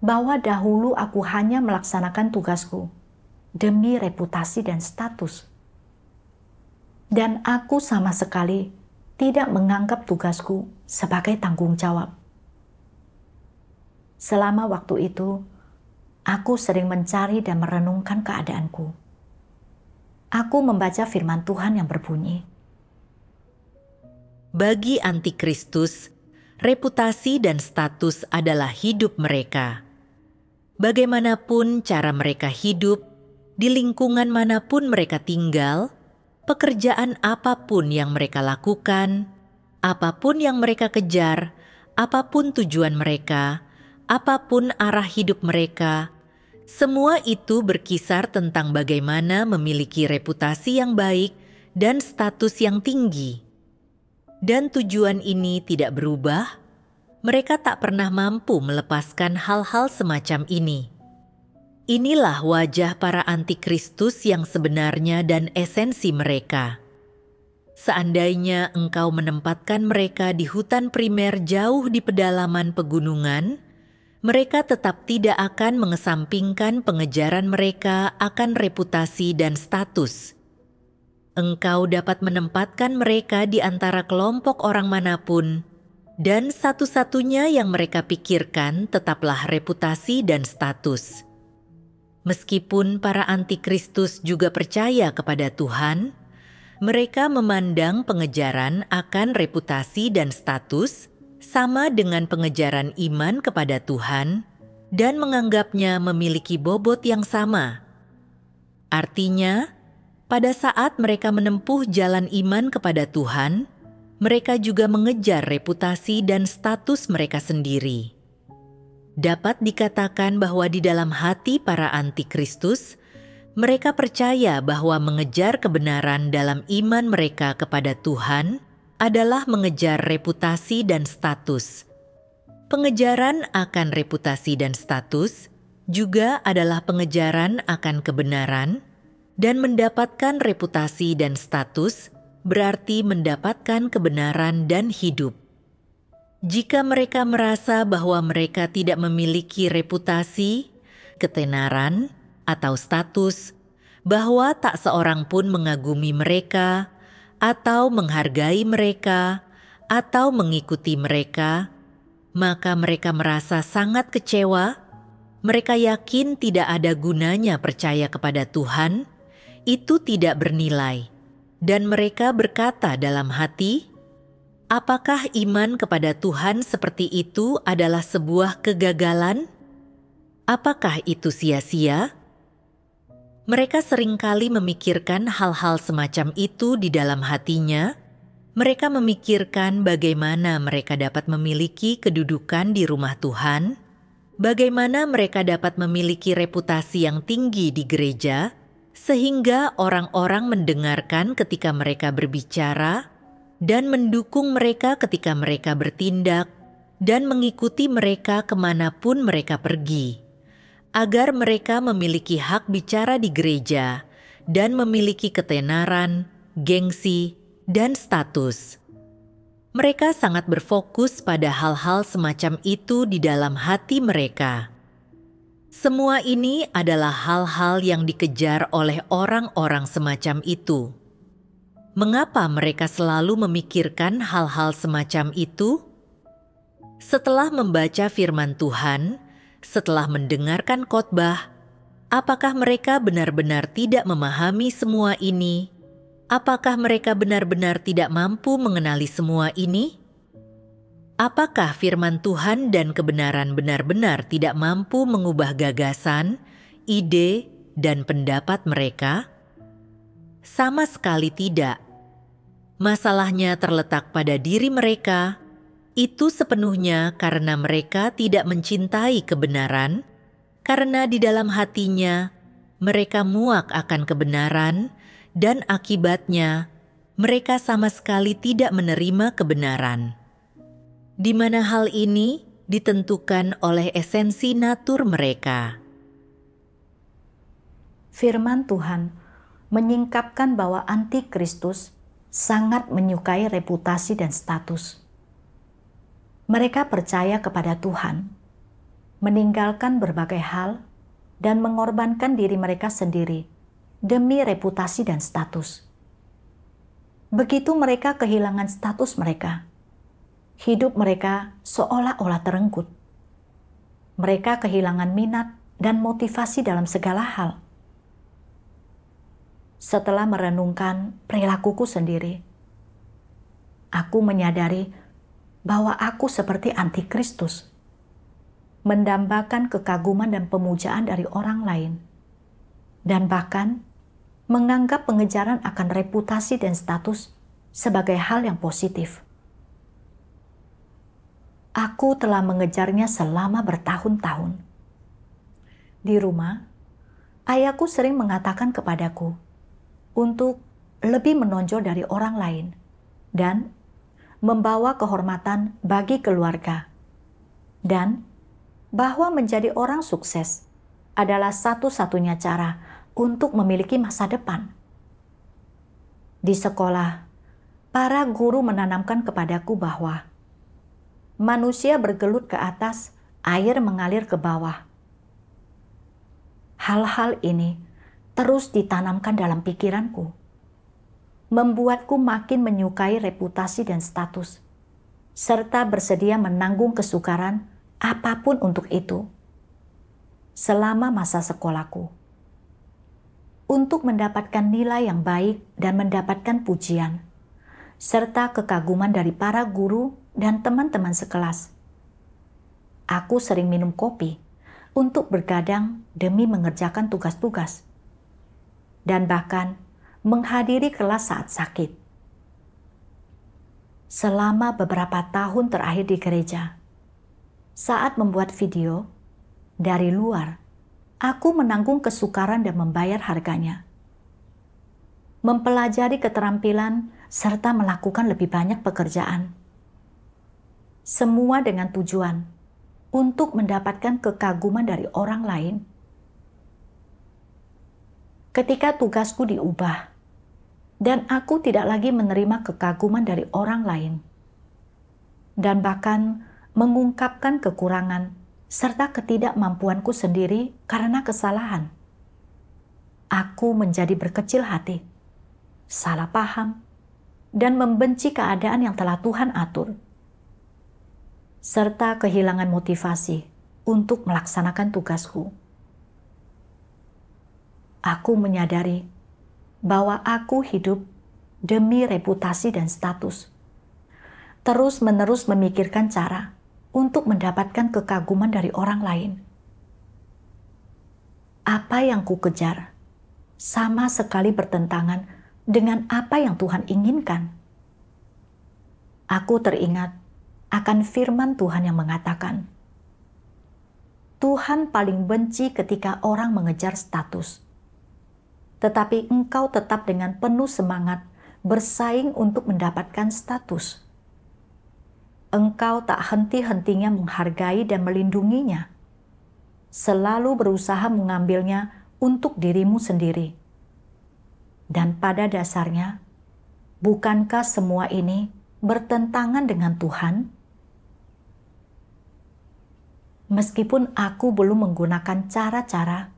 bahwa dahulu aku hanya melaksanakan tugasku demi reputasi dan status. Dan aku sama sekali tidak menganggap tugasku sebagai tanggung jawab. Selama waktu itu, aku sering mencari dan merenungkan keadaanku. Aku membaca firman Tuhan yang berbunyi, Bagi antikristus, reputasi dan status adalah hidup mereka. Bagaimanapun cara mereka hidup, di lingkungan manapun mereka tinggal, pekerjaan apapun yang mereka lakukan, apapun yang mereka kejar, apapun tujuan mereka, apapun arah hidup mereka, semua itu berkisar tentang bagaimana memiliki reputasi yang baik dan status yang tinggi. Dan tujuan ini tidak berubah. Mereka tak pernah mampu melepaskan hal-hal semacam ini. Inilah wajah para antikristus yang sebenarnya dan esensi mereka. Seandainya engkau menempatkan mereka di hutan primer jauh di pedalaman pegunungan, mereka tetap tidak akan mengesampingkan pengejaran mereka akan reputasi dan status. Engkau dapat menempatkan mereka di antara kelompok orang manapun, dan satu-satunya yang mereka pikirkan tetaplah reputasi dan status. Meskipun para antikristus juga percaya kepada Tuhan, mereka memandang pengejaran akan reputasi dan status sama dengan pengejaran iman kepada Tuhan dan menganggapnya memiliki bobot yang sama. Artinya, pada saat mereka menempuh jalan iman kepada Tuhan, mereka juga mengejar reputasi dan status mereka sendiri. Dapat dikatakan bahwa di dalam hati para antikristus, mereka percaya bahwa mengejar kebenaran dalam iman mereka kepada Tuhan adalah mengejar reputasi dan status. Pengejaran akan reputasi dan status juga adalah pengejaran akan kebenaran, dan mendapatkan reputasi dan status berarti mendapatkan kebenaran dan hidup. Jika mereka merasa bahwa mereka tidak memiliki reputasi, ketenaran, atau status, bahwa tak seorang pun mengagumi mereka, atau menghargai mereka, atau mengikuti mereka, maka mereka merasa sangat kecewa. Mereka yakin tidak ada gunanya percaya kepada Tuhan, itu tidak bernilai, dan mereka berkata dalam hati, apakah iman kepada Tuhan seperti itu adalah sebuah kegagalan? Apakah itu sia-sia? Mereka seringkali memikirkan hal-hal semacam itu di dalam hatinya. Mereka memikirkan bagaimana mereka dapat memiliki kedudukan di rumah Tuhan, bagaimana mereka dapat memiliki reputasi yang tinggi di gereja, sehingga orang-orang mendengarkan ketika mereka berbicara dan mendukung mereka ketika mereka bertindak dan mengikuti mereka kemanapun mereka pergi, agar mereka memiliki hak bicara di gereja dan memiliki ketenaran, gengsi, dan status. Mereka sangat berfokus pada hal-hal semacam itu di dalam hati mereka. Semua ini adalah hal-hal yang dikejar oleh orang-orang semacam itu. Mengapa mereka selalu memikirkan hal-hal semacam itu? Setelah membaca firman Tuhan, setelah mendengarkan khotbah, apakah mereka benar-benar tidak memahami semua ini? Apakah mereka benar-benar tidak mampu mengenali semua ini? Apakah firman Tuhan dan kebenaran benar-benar tidak mampu mengubah gagasan, ide, dan pendapat mereka? Sama sekali tidak. Masalahnya terletak pada diri mereka. Itu sepenuhnya karena mereka tidak mencintai kebenaran, karena di dalam hatinya mereka muak akan kebenaran, dan akibatnya mereka sama sekali tidak menerima kebenaran. Di mana hal ini ditentukan oleh esensi natur mereka. Firman Tuhan menyingkapkan bahwa antikristus sangat menyukai reputasi dan status. Mereka percaya kepada Tuhan, meninggalkan berbagai hal, dan mengorbankan diri mereka sendiri demi reputasi dan status. Begitu mereka kehilangan status mereka, hidup mereka seolah-olah terenggut. Mereka kehilangan minat dan motivasi dalam segala hal. Setelah merenungkan perilakuku sendiri, aku menyadari bahwa aku seperti antikristus, mendambakan kekaguman dan pemujaan dari orang lain, dan bahkan menganggap pengejaran akan reputasi dan status sebagai hal yang positif. Aku telah mengejarnya selama bertahun-tahun. Di rumah, ayahku sering mengatakan kepadaku untuk lebih menonjol dari orang lain dan membawa kehormatan bagi keluarga, dan bahwa menjadi orang sukses adalah satu-satunya cara untuk memiliki masa depan. Di sekolah, para guru menanamkan kepadaku bahwa manusia bergelut ke atas, air mengalir ke bawah. Hal-hal ini terus ditanamkan dalam pikiranku, membuatku makin menyukai reputasi dan status, serta bersedia menanggung kesukaran apapun untuk itu selama masa sekolahku, untuk mendapatkan nilai yang baik dan mendapatkan pujian, serta kekaguman dari para guru dan teman-teman sekelas. Aku sering minum kopi untuk bergadang demi mengerjakan tugas-tugas, dan bahkan menghadiri kelas saat sakit. Selama beberapa tahun terakhir di gereja, saat membuat video, dari luar, aku menanggung kesukaran dan membayar harganya. Mempelajari keterampilan serta melakukan lebih banyak pekerjaan. Semua dengan tujuan untuk mendapatkan kekaguman dari orang lain. Ketika tugasku diubah, dan aku tidak lagi menerima kekaguman dari orang lain, dan bahkan mengungkapkan kekurangan serta ketidakmampuanku sendiri karena kesalahan, aku menjadi berkecil hati, salah paham, dan membenci keadaan yang telah Tuhan atur, serta kehilangan motivasi untuk melaksanakan tugasku. Aku menyadari bahwa aku hidup demi reputasi dan status, terus-menerus memikirkan cara untuk mendapatkan kekaguman dari orang lain. Apa yang ku kejar sama sekali bertentangan dengan apa yang Tuhan inginkan. Aku teringat akan firman Tuhan yang mengatakan, Tuhan paling benci ketika orang mengejar status, tetapi engkau tetap dengan penuh semangat bersaing untuk mendapatkan status. Engkau tak henti-hentinya menghargai dan melindunginya, selalu berusaha mengambilnya untuk dirimu sendiri. Dan pada dasarnya, bukankah semua ini bertentangan dengan Tuhan? Meskipun aku belum menggunakan cara-cara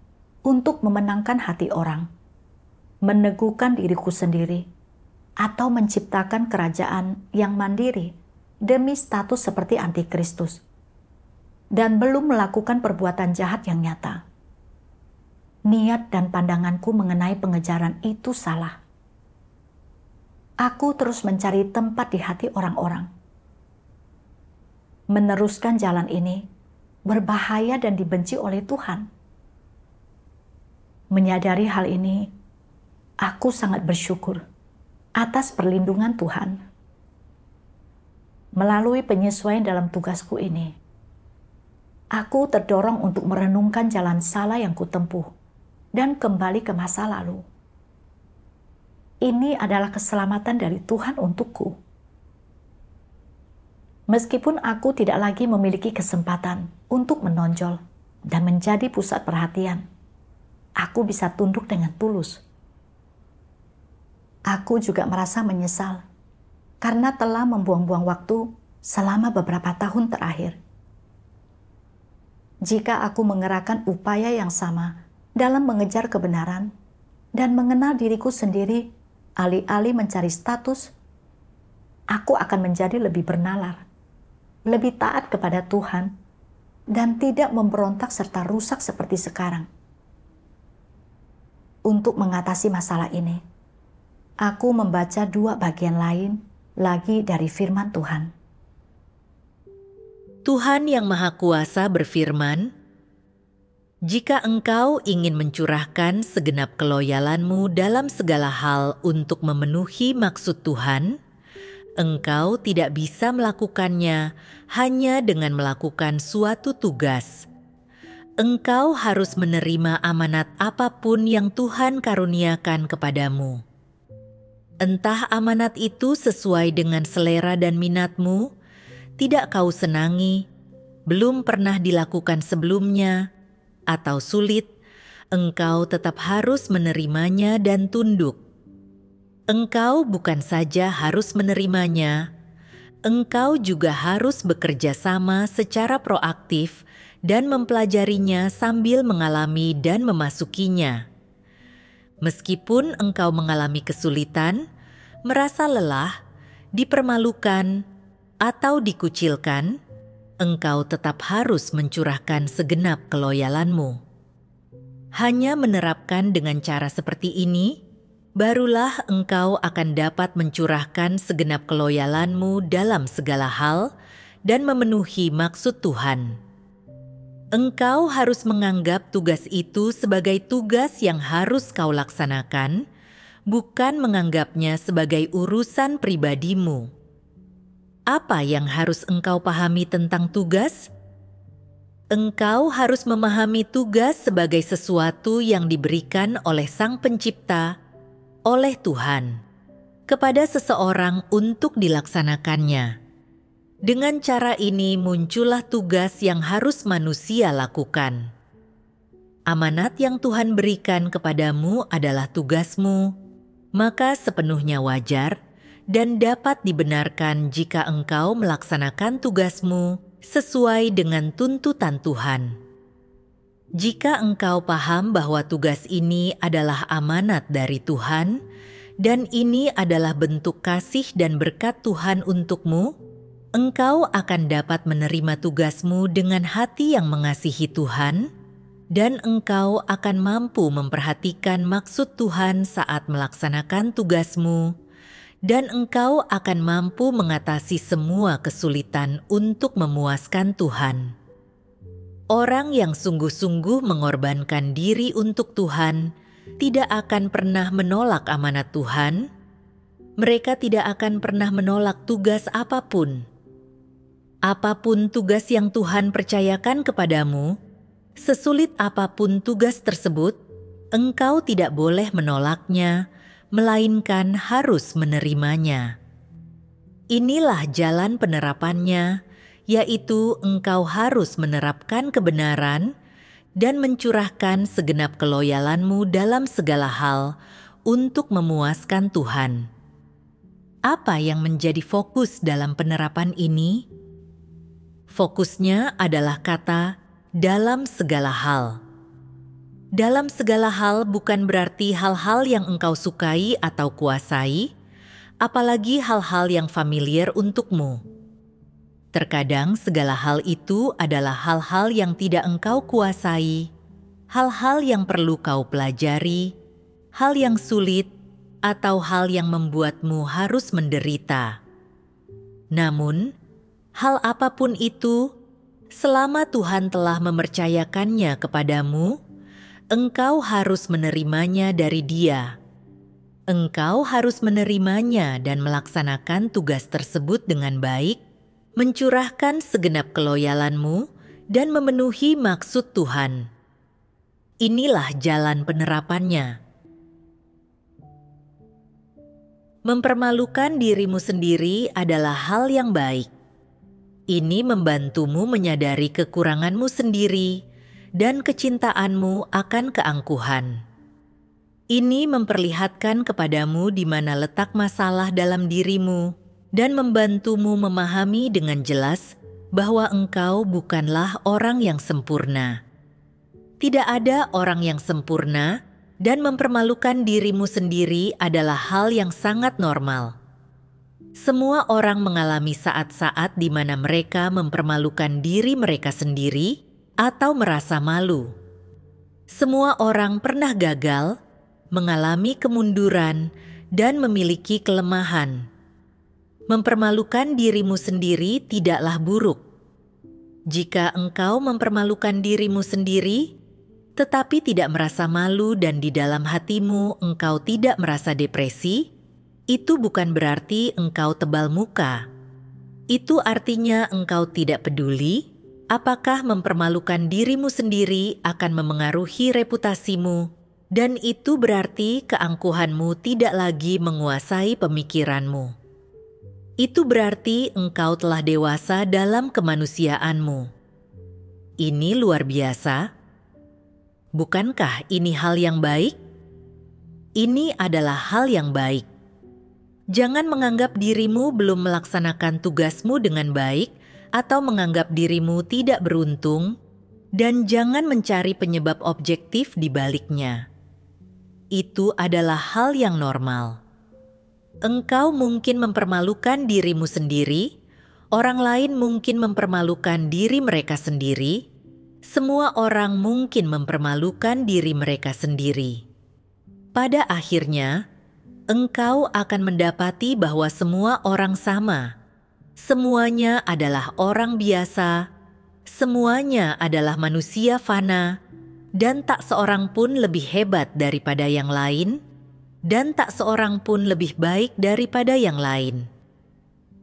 untuk memenangkan hati orang, meneguhkan diriku sendiri, atau menciptakan kerajaan yang mandiri demi status seperti antikristus, dan belum melakukan perbuatan jahat yang nyata. Niat dan pandanganku mengenai pengejaran itu salah. Aku terus mencari tempat di hati orang-orang. Meneruskan jalan ini berbahaya dan dibenci oleh Tuhan. Menyadari hal ini, aku sangat bersyukur atas perlindungan Tuhan. Melalui penyesuaian dalam tugasku ini, aku terdorong untuk merenungkan jalan salah yang kutempuh dan kembali ke masa lalu. Ini adalah keselamatan dari Tuhan untukku. Meskipun aku tidak lagi memiliki kesempatan untuk menonjol dan menjadi pusat perhatian, aku bisa tunduk dengan tulus. Aku juga merasa menyesal karena telah membuang-buang waktu selama beberapa tahun terakhir. Jika aku mengerahkan upaya yang sama dalam mengejar kebenaran dan mengenal diriku sendiri alih-alih mencari status, aku akan menjadi lebih bernalar, lebih taat kepada Tuhan, dan tidak memberontak serta rusak seperti sekarang. Untuk mengatasi masalah ini, aku membaca 2 bagian lain lagi dari firman Tuhan. Tuhan Yang Maha Kuasa berfirman, "Jika engkau ingin mencurahkan segenap keloyalanmu dalam segala hal untuk memenuhi maksud Tuhan, engkau tidak bisa melakukannya hanya dengan melakukan suatu tugas. Engkau harus menerima amanat apapun yang Tuhan karuniakan kepadamu. Entah amanat itu sesuai dengan selera dan minatmu, tidak kau senangi, belum pernah dilakukan sebelumnya, atau sulit, engkau tetap harus menerimanya dan tunduk. Engkau bukan saja harus menerimanya, engkau juga harus bekerja sama secara proaktif dan mempelajarinya sambil mengalami dan memasukinya. Meskipun engkau mengalami kesulitan, merasa lelah, dipermalukan, atau dikucilkan, engkau tetap harus mencurahkan segenap keloyalanmu. Hanya menerapkan dengan cara seperti ini, barulah engkau akan dapat mencurahkan segenap keloyalanmu dalam segala hal dan memenuhi maksud Tuhan. Engkau harus menganggap tugas itu sebagai tugas yang harus kau laksanakan, bukan menganggapnya sebagai urusan pribadimu. Apa yang harus engkau pahami tentang tugas? Engkau harus memahami tugas sebagai sesuatu yang diberikan oleh Sang Pencipta, oleh Tuhan, kepada seseorang untuk dilaksanakannya. Dengan cara ini muncullah tugas yang harus manusia lakukan. Amanat yang Tuhan berikan kepadamu adalah tugasmu, maka sepenuhnya wajar dan dapat dibenarkan jika engkau melaksanakan tugasmu sesuai dengan tuntutan Tuhan. Jika engkau paham bahwa tugas ini adalah amanat dari Tuhan, dan ini adalah bentuk kasih dan berkat Tuhan untukmu, engkau akan dapat menerima tugasmu dengan hati yang mengasihi Tuhan, dan engkau akan mampu memperhatikan maksud Tuhan saat melaksanakan tugasmu, dan engkau akan mampu mengatasi semua kesulitan untuk memuaskan Tuhan. Orang yang sungguh-sungguh mengorbankan diri untuk Tuhan tidak akan pernah menolak amanat Tuhan. Mereka tidak akan pernah menolak tugas apapun. Apapun tugas yang Tuhan percayakan kepadamu, sesulit apapun tugas tersebut, engkau tidak boleh menolaknya, melainkan harus menerimanya. Inilah jalan penerapannya, yaitu engkau harus menerapkan kebenaran dan mencurahkan segenap keloyalanmu dalam segala hal untuk memuaskan Tuhan. Apa yang menjadi fokus dalam penerapan ini? Fokusnya adalah kata "dalam segala hal". Dalam segala hal bukan berarti hal-hal yang engkau sukai atau kuasai, apalagi hal-hal yang familiar untukmu. Terkadang segala hal itu adalah hal-hal yang tidak engkau kuasai, hal-hal yang perlu kau pelajari, hal yang sulit, atau hal yang membuatmu harus menderita. Namun, hal apapun itu, selama Tuhan telah mempercayakannya kepadamu, engkau harus menerimanya dari Dia. Engkau harus menerimanya dan melaksanakan tugas tersebut dengan baik, mencurahkan segenap keloyalanmu, dan memenuhi maksud Tuhan. Inilah jalan penerapannya. Mempermalukan dirimu sendiri adalah hal yang baik. Ini membantumu menyadari kekuranganmu sendiri dan kecintaanmu akan keangkuhan. Ini memperlihatkan kepadamu di mana letak masalah dalam dirimu dan membantumu memahami dengan jelas bahwa engkau bukanlah orang yang sempurna. Tidak ada orang yang sempurna, dan mempermalukan dirimu sendiri adalah hal yang sangat normal. Semua orang mengalami saat-saat di mana mereka mempermalukan diri mereka sendiri atau merasa malu. Semua orang pernah gagal, mengalami kemunduran, dan memiliki kelemahan. Mempermalukan dirimu sendiri tidaklah buruk. Jika engkau mempermalukan dirimu sendiri, tetapi tidak merasa malu dan di dalam hatimu engkau tidak merasa depresi, itu bukan berarti engkau tebal muka. Itu artinya engkau tidak peduli apakah mempermalukan dirimu sendiri akan memengaruhi reputasimu, dan itu berarti keangkuhanmu tidak lagi menguasai pemikiranmu. Itu berarti engkau telah dewasa dalam kemanusiaanmu. Ini luar biasa. Bukankah ini hal yang baik? Ini adalah hal yang baik. Jangan menganggap dirimu belum melaksanakan tugasmu dengan baik atau menganggap dirimu tidak beruntung, dan jangan mencari penyebab objektif di baliknya. Itu adalah hal yang normal. Engkau mungkin mempermalukan dirimu sendiri, orang lain mungkin mempermalukan diri mereka sendiri, semua orang mungkin mempermalukan diri mereka sendiri. Pada akhirnya, engkau akan mendapati bahwa semua orang sama. Semuanya adalah orang biasa, semuanya adalah manusia fana, dan tak seorang pun lebih hebat daripada yang lain, dan tak seorang pun lebih baik daripada yang lain.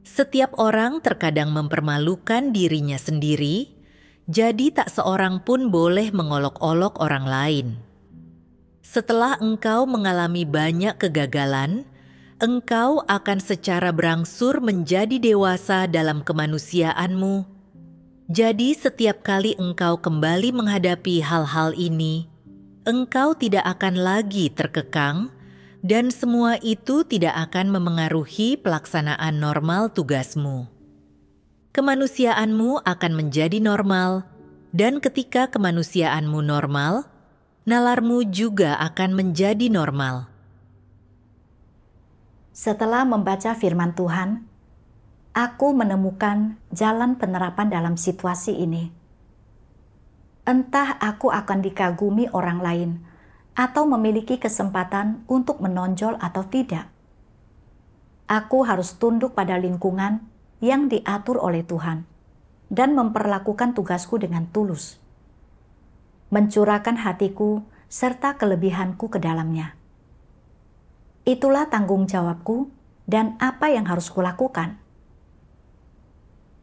Setiap orang terkadang mempermalukan dirinya sendiri, jadi tak seorang pun boleh mengolok-olok orang lain. Setelah engkau mengalami banyak kegagalan, engkau akan secara berangsur menjadi dewasa dalam kemanusiaanmu. Jadi setiap kali engkau kembali menghadapi hal-hal ini, engkau tidak akan lagi terkekang, dan semua itu tidak akan memengaruhi pelaksanaan normal tugasmu. Kemanusiaanmu akan menjadi normal, dan ketika kemanusiaanmu normal, nalarmu juga akan menjadi normal. Setelah membaca firman Tuhan, aku menemukan jalan penerapan dalam situasi ini. Entah aku akan dikagumi orang lain atau memiliki kesempatan untuk menonjol atau tidak. Aku harus tunduk pada lingkungan yang diatur oleh Tuhan dan memperlakukan tugasku dengan tulus. Mencurahkan hatiku serta kelebihanku ke dalamnya. Itulah tanggung jawabku dan apa yang harus kulakukan.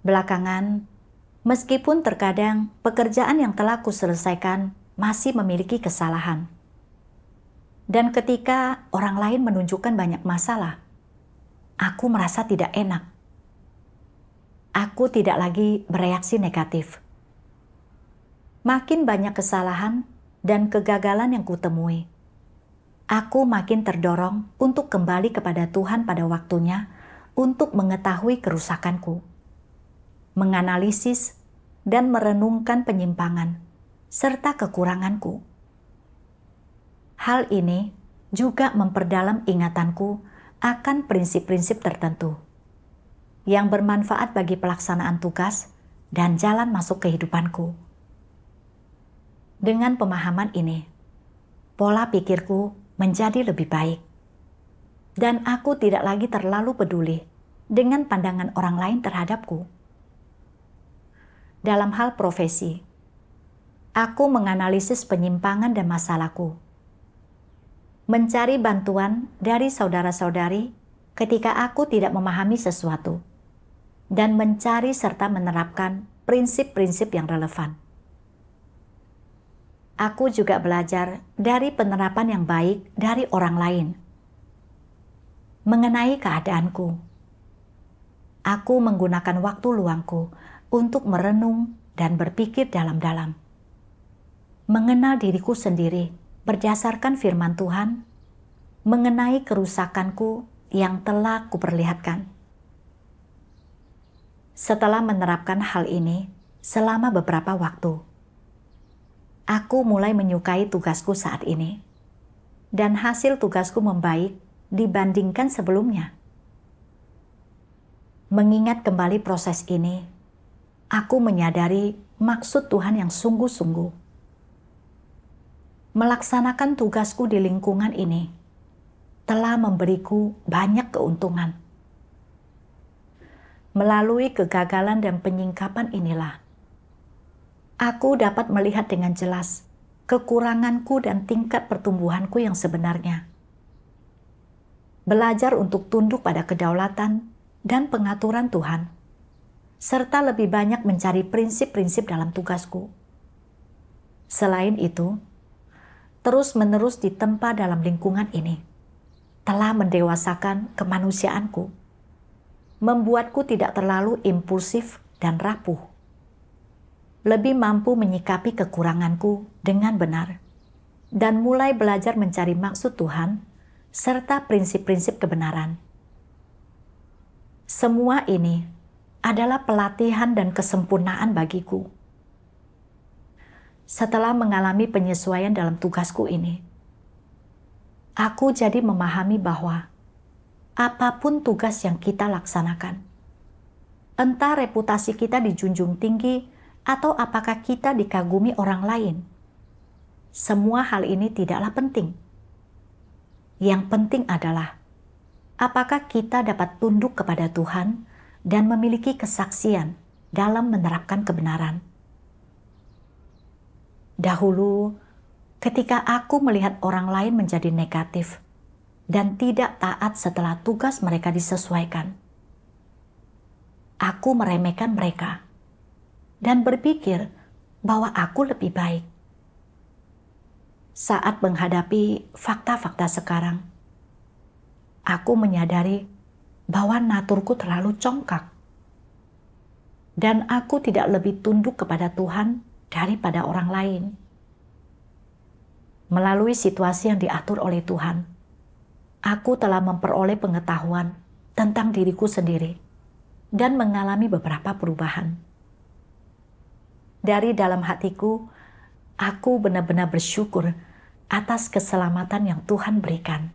Belakangan, meskipun terkadang pekerjaan yang telah kuselesaikan masih memiliki kesalahan. Dan ketika orang lain menunjukkan banyak masalah, aku merasa tidak enak. Aku tidak lagi bereaksi negatif. Makin banyak kesalahan dan kegagalan yang kutemui, aku makin terdorong untuk kembali kepada Tuhan pada waktunya untuk mengetahui kerusakanku, menganalisis dan merenungkan penyimpangan serta kekuranganku. Hal ini juga memperdalam ingatanku akan prinsip-prinsip tertentu yang bermanfaat bagi pelaksanaan tugas dan jalan masuk kehidupanku. Dengan pemahaman ini, pola pikirku menjadi lebih baik, dan aku tidak lagi terlalu peduli dengan pandangan orang lain terhadapku. Dalam hal profesi, aku menganalisis penyimpangan dan masalahku, mencari bantuan dari saudara-saudari ketika aku tidak memahami sesuatu, dan mencari serta menerapkan prinsip-prinsip yang relevan. Aku juga belajar dari penerapan yang baik dari orang lain. Mengenai keadaanku, aku menggunakan waktu luangku untuk merenung dan berpikir dalam-dalam. Mengenal diriku sendiri berdasarkan firman Tuhan, mengenai kerusakanku yang telah kuperlihatkan. Setelah menerapkan hal ini selama beberapa waktu, aku mulai menyukai tugasku saat ini, dan hasil tugasku membaik dibandingkan sebelumnya. Mengingat kembali proses ini, aku menyadari maksud Tuhan yang sungguh-sungguh. Melaksanakan tugasku di lingkungan ini telah memberiku banyak keuntungan. Melalui kegagalan dan penyingkapan inilah, aku dapat melihat dengan jelas kekuranganku dan tingkat pertumbuhanku yang sebenarnya. Belajar untuk tunduk pada kedaulatan dan pengaturan Tuhan, serta lebih banyak mencari prinsip-prinsip dalam tugasku. Selain itu, terus-menerus ditempa dalam lingkungan ini telah mendewasakan kemanusiaanku, membuatku tidak terlalu impulsif dan rapuh, lebih mampu menyikapi kekuranganku dengan benar, dan mulai belajar mencari maksud Tuhan serta prinsip-prinsip kebenaran. Semua ini adalah pelatihan dan kesempurnaan bagiku. Setelah mengalami penyesuaian dalam tugasku ini, aku jadi memahami bahwa apapun tugas yang kita laksanakan, entah reputasi kita dijunjung tinggi atau apakah kita dikagumi orang lain, semua hal ini tidaklah penting. Yang penting adalah apakah kita dapat tunduk kepada Tuhan dan memiliki kesaksian dalam menerapkan kebenaran. Dahulu, ketika aku melihat orang lain menjadi negatif dan tidak taat setelah tugas mereka disesuaikan, aku meremehkan mereka dan berpikir bahwa aku lebih baik. Saat menghadapi fakta-fakta sekarang, aku menyadari bahwa naturku terlalu congkak dan aku tidak lebih tunduk kepada Tuhan daripada orang lain. Melalui situasi yang diatur oleh Tuhan, aku telah memperoleh pengetahuan tentang diriku sendiri dan mengalami beberapa perubahan. Dari dalam hatiku, aku benar-benar bersyukur atas keselamatan yang Tuhan berikan.